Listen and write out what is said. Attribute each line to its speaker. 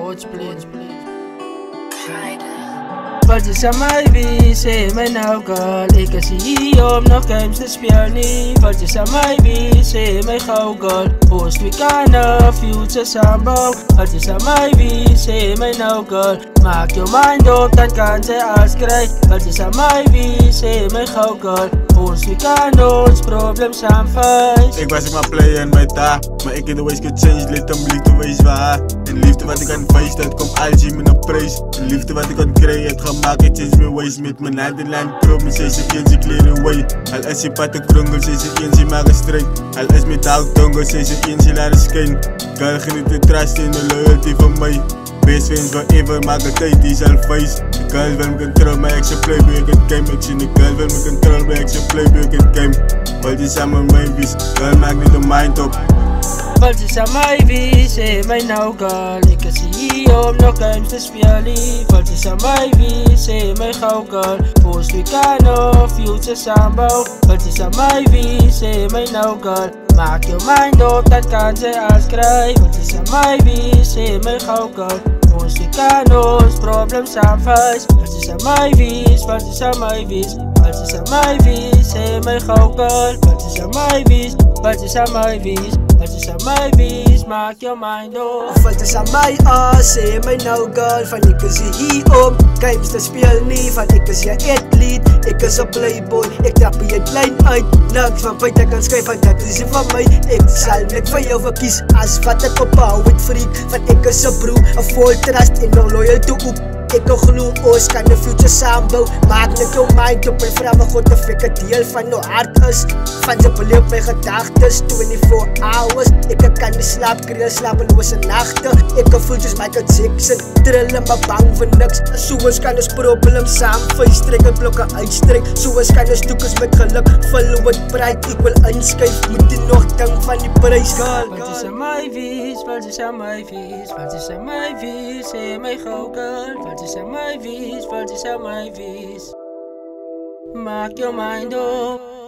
Speaker 1: Noordsplit. Wat is aan mij wie, zeg mij nou girl. Ik zie hier om nog games te spelen. Wat is aan mij wie, zeg mij gauw girl. Post we kan future sambouw. Wat is aan mij wie, zeg mij nou girl. Maak je mind op, dan kan zij alles krijgen. Wat is aan mij wie, zeg mij gauw girl. Post we kan ons probleem samen.
Speaker 2: Ik was maar player en mijn taak, maar ik in de ways could change, let hem liefde wees waar. En liefde wat ik aan feest, dat komt algie met een prijs. En liefde wat ik aan krijg, het gemaakt, het change mijn ways. Met mijn hand in lijn, promis, zij ze geen, ze kleren way. Al is je pad te krongel, zij ze geen, ze maken strijd. Al is met houtongel, zij ze geen, ze laten schijn. Girl, geniet de trust in de loyalty van mij. Best friends forever, maak een tijd, die is al face. De girl wil me control, maar ik zou playboy, ik het game. Ik zie de girl wil me control, maar ik zou playboy, ik het game. Wat is aan mijn wies, girl maak niet de mind op.
Speaker 1: Wat is aan mij wie, zeg mij nou girl. Ik zie hier om nog games te spelen. Wat is aan mij wie, zeg mij gauw girl. Post we kan future sambouw. Wat is aan mij wie, zeg mij nou girl. Maak je mind op, dan kan zij alles krijgen. Wat is aan mij wie, zeg mij gauw girl. Post we kan ons probleem samen. Wat is aan mij wie, wat is aan mij wie. Wat is aan mij wie, zeg mij gauw girl. Wat is aan mij wie, wat is aan mij wie. Wat is aan mij wie, maak je mind op.
Speaker 3: Of wat is aan mij zeg mij nou girl. Van ik is hier om games te spelen niet. Van ik is je atleet, ik is een playboy. Ik trap je het lijn uit. Niks van feit ik kan schrijven, dat is van mij. Ik zal net van jou verkies als wat het opbouw het freak. Van ik is een broer, een vol trust en no loyal to op. Ik kan geloof, ons kan de future samenbouwen. Maak net jouw mind op en vraag me God of ik het deel van jouw hart is. Van ze beleef mijn gedachtes, 24 hours. Ik kan niet slapen, kreel slapeloze nachten. Ik kan voeltjes Michael Jackson, trillen maar bang voor niks. Zoals kan ons probleem samen vuistrekken, blokken uitstrekken. Zoals kan ons toekomst met geluk vullen met pride. Ik wil inschrijven, moet je nog dank van die prijs.
Speaker 1: Wat is aan mij vies, wat is aan mij vies. Wat is aan mij vies, zeg mij gauw girl. Wat is aan mij vies, wat is aan mij vies. Maak je mind op.